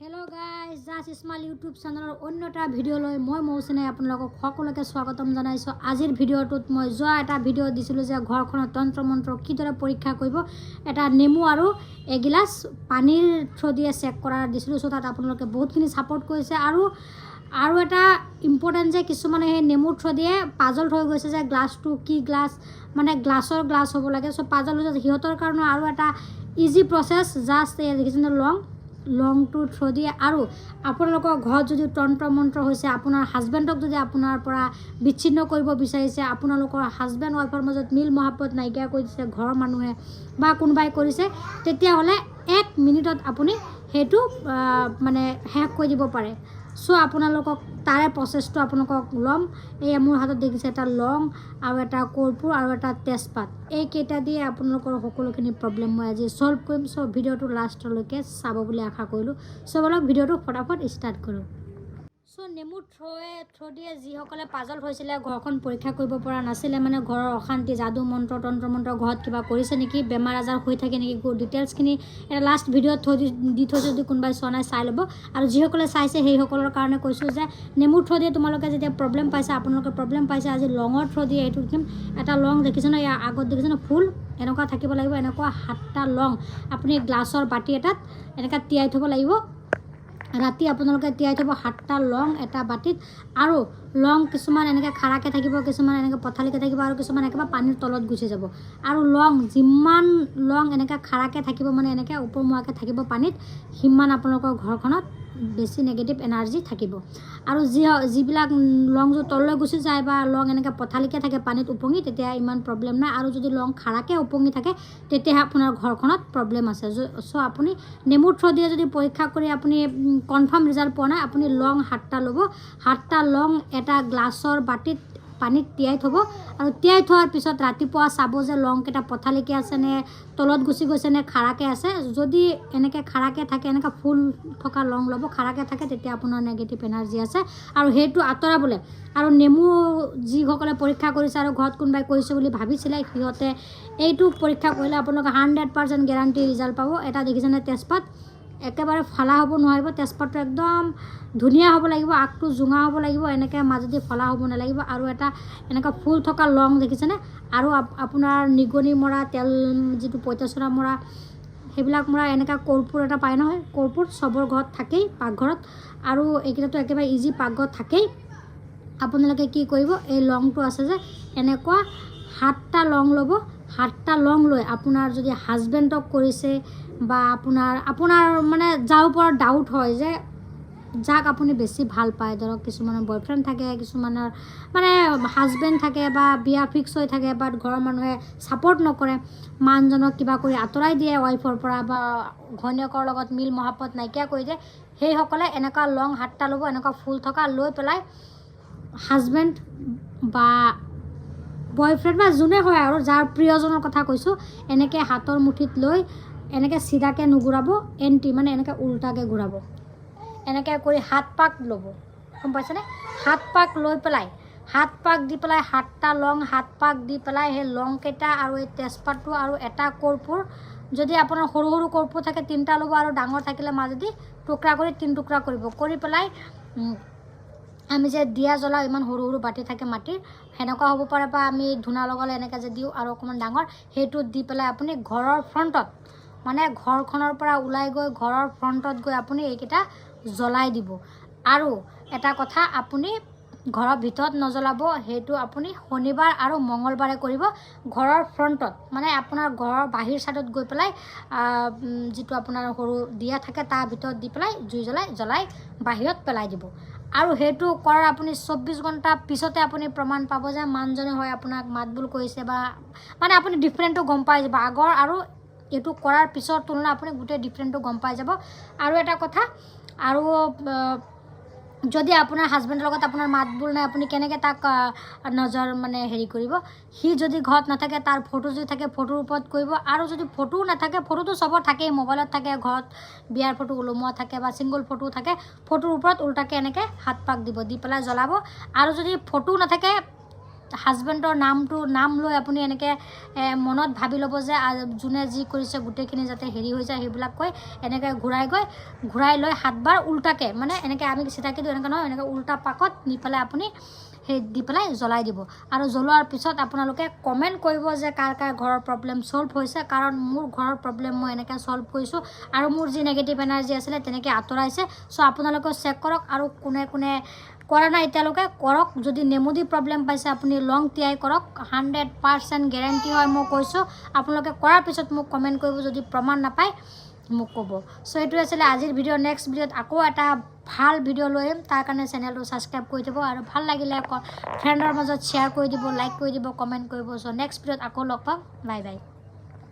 Hello guys just smile YouTube চেনেলৰ অন্য এটা ভিডিঅ'লৈ মই মৌচিনে আপোনালোকক সকলোকে স্বাগতম জনাইছোঁ। আজিৰ ভিডিঅ'টোত মই যোৱা এটা ভিডিঅ' দিছিলোঁ যে ঘৰখনৰ তন্ত্ৰ মন্ত্ৰ কিদৰে পৰীক্ষা কৰিব, এটা নেমু আৰু এগিলাচ পানীৰ থ্ৰু দিয়ে চেক কৰাৰ দিছিলোঁ। চ' তাত আপোনালোকে বহুতখিনি ছাপোৰ্ট কৰিছে আৰু এটা ইম্পৰ্টেণ্ট যে কিছুমানে সেই নেমুৰ থ্ৰু দিয়ে পাজল হৈ গৈছে যে গ্লাছটো কি গ্লাছ, মানে গ্লাছৰ গ্লাছ হ'ব লাগে। চ' পাজল হৈছে সিহঁতৰ কাৰণে আৰু এটা ইজি প্ৰচেছ, জাষ্ট এই দেখিছেনে লংটো থ্ৰু দিয়ে। আৰু আপোনালোকৰ ঘৰত যদি তন্ত্ৰ মন্ত্ৰ হৈছে, আপোনাৰ হাজবেণ্ডক যদি আপোনাৰ পৰা বিচ্ছিন্ন কৰিব বিচাৰিছে, আপোনালোকৰ হাজবেণ্ড ৱাইফৰ মাজত মিল মহাব্বত নাইকিয়া কৰি দিছে ঘৰৰ মানুহে বা কোনোবাই কৰিছে, তেতিয়াহ'লে 1 মিনিটত আপুনি সেইটো মানে শেষ কৰি দিব পাৰে। চ' আপোনালোকক তাৰে প্ৰচেছটো আপোনালোকক ল'ম। এই মোৰ হাতত দেখিছে এটা লং আৰু এটা কৰ্পূৰ আৰু এটা তেজপাত, এইকেইটা দিয়ে আপোনালোকৰ সকলোখিনি প্ৰব্লেম মই আজি ছল্ভ কৰিম। চ' ভিডিঅ'টো লাষ্টলৈকে চাব বুলি আশা কৰিলোঁ। চ' বলক ভিডিঅ'টো ফটাফট ষ্টাৰ্ট কৰোঁ। চ' নেমুৰ থ্ৰু দিয়ে যিসকলে পাজল হৈছিলে, ঘৰখন পৰীক্ষা কৰিব পৰা নাছিলে, মানে ঘৰৰ অশান্তি, যাদু মন্ত্ৰ তন্ত্ৰ মন্ত্ৰ ঘৰত কিবা কৰিছে নেকি, বেমাৰ আজাৰ হৈ থাকে নেকি, ডিটেইলছখিনি এটা লাষ্ট ভিডিঅ'ত দি থৈছোঁ, যদি কোনোবাই চোৱা নাই চাই ল'ব। আৰু যিসকলে চাইছে সেইসকলৰ কাৰণে কৈছোঁ যে নেমুৰ থ্ৰু দিয়ে তোমালোকে যেতিয়া প্ৰব্লেম পাইছে, আপোনালোকে প্ৰব্লেম পাইছে, আজি লঙৰ থ্ৰু দিয়ে এইটো দিম। এটা লং দেখিছে ন, ইয়াৰ আগত দেখিছে ন ফুল এনেকুৱা থাকিব লাগিব, এনেকুৱা 7টা লং আপুনি গ্লাছৰ বাতি এটাত এনেকৈ তিয়াই থ'ব লাগিব। ৰাতি আপোনালোকে তিয়াই থ'ব 7টা লং এটা বাতিত। আৰু লং কিছুমান এনেকৈ খাৰাকৈ থাকিব, কিছুমান এনেকৈ পথালিকৈ থাকিব, আৰু কিছুমান একেবাৰে পানীৰ তলত গুচি যাব। আৰু লং যিমান লং এনেকৈ খাৰাকৈ থাকিব, মানে এনেকৈ ওপৰমুৱাকৈ থাকিব পানীত, সিমান আপোনালোকৰ ঘৰখনত বেছি নেগেটিভ এনাৰ্জি থাকিব। আৰু যিবিলাক লংযোৰ তললৈ গুচি যায় বা লং এনেকৈ পথালিকৈ থাকে পানীত উপঙি, তেতিয়া ইমান প্ৰব্লেম নাই। আৰু যদি লং খাৰাকৈ উপঙি থাকে, তেতিয়াহে আপোনাৰ ঘৰখনত প্ৰব্লেম আছে। চ' আপুনি নেমুৰ থ্ৰু দিয়ে যদি পৰীক্ষা কৰি আপুনি কনফাৰ্ম ৰিজাল্ট পোৱা নাই, আপুনি লং 7টা ল'ব। 7টা লং এটা গ্লাছৰ বাতিত পানীত তিয়াই থ'ব। আৰু তিয়াই থোৱাৰ পিছত ৰাতিপুৱা চাব যে লংকেইটা পথালিকৈ আছে নে তলত গুচি গৈছে নে খাৰাকৈ আছে। যদি এনেকৈ খাৰাকৈ থাকে, এনেকৈ ফুল থকা লং ল'ব, খাৰাকৈ থাকে তেতিয়া আপোনাৰ নেগেটিভ এনাৰ্জি আছে আৰু সেইটো আঁতৰাবলৈ। আৰু নেমু যিসকলে পৰীক্ষা কৰিছে আৰু ঘৰত কোনোবাই কৰিছে বুলি ভাবিছিলে, সিহঁতে এইটো পৰীক্ষা কৰিলে আপোনালোকে 100% গেৰাণ্টি ৰিজাল্ট পাব। এটা দেখিছেনে তেজপাত, একেবাৰে ফালা হ'ব নোৱাৰিব, তেজপাতটো একদম ধুনীয়া হ'ব লাগিব, আগটো জোঙা হ'ব লাগিব, এনেকৈ মাজেদি ফলা হ'ব নালাগিব। আৰু এটা এনেকুৱা ফুল থকা লং দেখিছেনে। আৰু আপোনাৰ নিগনি মৰা তেল, যিটো পঁইতাচোৰা মৰা, সেইবিলাক মৰা এনেকুৱা কৰ্পূৰ এটা পায় নহয়, কৰ্পূৰ চবৰ ঘৰত থাকেই পাকঘৰত, আৰু এইকেইটাতো একেবাৰে ইজি পাকঘৰত থাকেই। আপোনালোকে কি কৰিব, এই লংটো আছে যে এনেকুৱা 7টা লং ল'ব। 7টা লং লৈ আপোনাৰ যদি হাজবেণ্ডক কৰিছে বা আপোনাৰ মানে যাৰ ওপৰত ডাউট হয় যে যাক আপুনি বেছি ভাল পায়, ধৰক কিছুমানৰ বয়ফ্ৰেণ্ড থাকে, কিছুমানৰ মানে হাজবেণ্ড থাকে বা বিয়া ফিক্স হৈ থাকে, বাট ঘৰৰ মানুহে ছাপৰ্ট নকৰে, মানুহজনক কিবা কৰি আঁতৰাই দিয়ে ৱাইফৰ পৰা বা ঘৈণীয়েকৰ লগত মিল মহাব্বত নাইকিয়া কৰি দিয়ে, সেইসকলে এনেকুৱা লং 7টা ল'ব, এনেকুৱা ফুল থকা লৈ পেলাই হাজবেণ্ড বা বয়ফ্ৰেণ্ড বা যোনে হয় আৰু যাৰ প্ৰিয়জনৰ কথা কৈছোঁ, এনেকৈ হাতৰ মুঠিত লৈ এনেকৈ চিধাকৈ নুঘূৰাব, মানে এনেকৈ উল্টাকৈ ঘূৰাব। এনেকৈ কৰি 7 পাক ল'ব, গম পাইছেনে। 7 পাক লৈ পেলাই 7 পাক দি পেলাই 7টা লং 7 পাক দি পেলাই সেই লংকেইটা আৰু এই তেজপাতটো আৰু এটা কৰ্পূৰ, যদি আপোনাৰ সৰু সৰু কৰ্পূৰ থাকে 3টা ল'ব, আৰু ডাঙৰ থাকিলে মাজেদি টুকুৰা কৰি 3 টুকুৰা কৰিব। কৰি পেলাই আমি যে দিয়া জ্বলাওঁ, ইমান সৰু সৰু বাতি থাকে মাটিৰ, সেনেকুৱা হ'ব পাৰে, বা আমি ধূনা লগালে এনেকৈ যে দিওঁ আৰু অকণমান ডাঙৰ, সেইটোত দি পেলাই আপুনি ঘৰৰ ফ্ৰণ্টত, মানে ঘৰখনৰ পৰা ওলাই গৈ ঘৰৰ ফ্ৰণ্টত গৈ আপুনি এইকেইটা জ্বলাই দিব। আৰু এটা কথা, আপুনি ঘৰৰ ভিতৰত নজ্বলাব, সেইটো আপুনি শনিবাৰ আৰু মঙলবাৰে কৰিব। ঘৰৰ ফ্ৰণ্টত, মানে আপোনাৰ ঘৰৰ বাহিৰ ছাইডত গৈ পেলাই যিটো আপোনাৰ সৰু দিয়া থাকে তাৰ ভিতৰত দি পেলাই জুই জ্বলাই বাহিৰত পেলাই দিব। আৰু সেইটো কৰাৰ আপুনি 24 ঘণ্টা পিছতে আপুনি প্ৰমাণ পাব যে মানুহজনে হয় আপোনাক মাত বোল কৰিছে, বা মানে আপুনি ডিফাৰেণ্টটো গম পাই যাব। আগৰ আৰু এইটো কৰাৰ পিছৰ তুলনা আপুনি গোটেই ডিফাৰেণ্টটো গম পাই যাব। আৰু এটা কথা, আৰু যদি আপোনাৰ হাজবেণ্ডৰ লগত আপোনাৰ মাত বোল নাই, আপুনি কেনেকৈ তাক নজৰ মানে হেৰি কৰিব। সি যদি ঘৰত নাথাকে, তাৰ ফটো যদি থাকে ফটোৰ ওপৰত কৰিব। আৰু যদি ফটোও নাথাকে, ফটোটো চবৰ থাকেই, মোবাইলত থাকে, ঘৰত বিয়াৰ ফটো ওলোমোৱা থাকে বা ছিংগল ফটো থাকে, ফটোৰ ওপৰত উল্টাকৈ এনেকৈ 7 পাক দিব, দি পেলাই জ্বলাব। আৰু যদি ফটো নাথাকে, হাজবেণ্ডৰ নাম লৈ আপুনি এনেকৈ মনত ভাবি ল'ব যে যোনে যি কৰিছে গোটেইখিনি যাতে হেৰি হৈ যায় সেইবিলাক কৈ এনেকৈ ঘূৰাই লৈ 7 বাৰ উল্টাকৈ মানে এনেকৈ আমি চিধাকৈ দিওঁ এনেকৈ নহয় এনেকৈ উল্টা পাকত নি পেলাই আপুনি সেই দি পেলাই জ্বলাই দিব আৰু জ্বলোৱাৰ পিছত আপোনালোকে কমেণ্ট কৰিব যে কাৰ ঘৰৰ প্ৰব্লেম ছল্ভ হৈছে কাৰণ মোৰ ঘৰৰ প্ৰব্লেম মই এনেকৈ ছল্ভ কৰিছোঁ আৰু মোৰ যি নেগেটিভ এনাৰ্জি আছিলে তেনেকৈ আঁতৰাইছে চ' আপোনালোকে চেক কৰক আৰু কোনে কৰা নাই এতিয়ালৈকে কৰক যদি নেমু দি প্ৰব্লেম পাইছে আপুনি লং তিয়াই কৰক 100% গেৰাণ্টি হয় মই কৈছোঁ আপোনালোকে কৰাৰ পিছত মোক কমেণ্ট কৰিব যদি প্ৰমাণ নাপায় মোক ক'ব চ' এইটোৱে আছিলে আজিৰ ভিডিঅ' নেক্সট ভিডিঅ'ত আকৌ এটা ভাল ভিডিঅ' লৈ আহিম তাৰ কাৰণে চেনেলটো ছাবস্ক্ৰাইব কৰি দিব আৰু ভাল লাগিলে ফ্ৰেণ্ডৰ মাজত শ্বেয়াৰ কৰি দিব লাইক কৰি দিব কমেণ্ট কৰিব চ' নেক্সট ভিডিঅ'ত আকৌ লগ পাম বাই বাই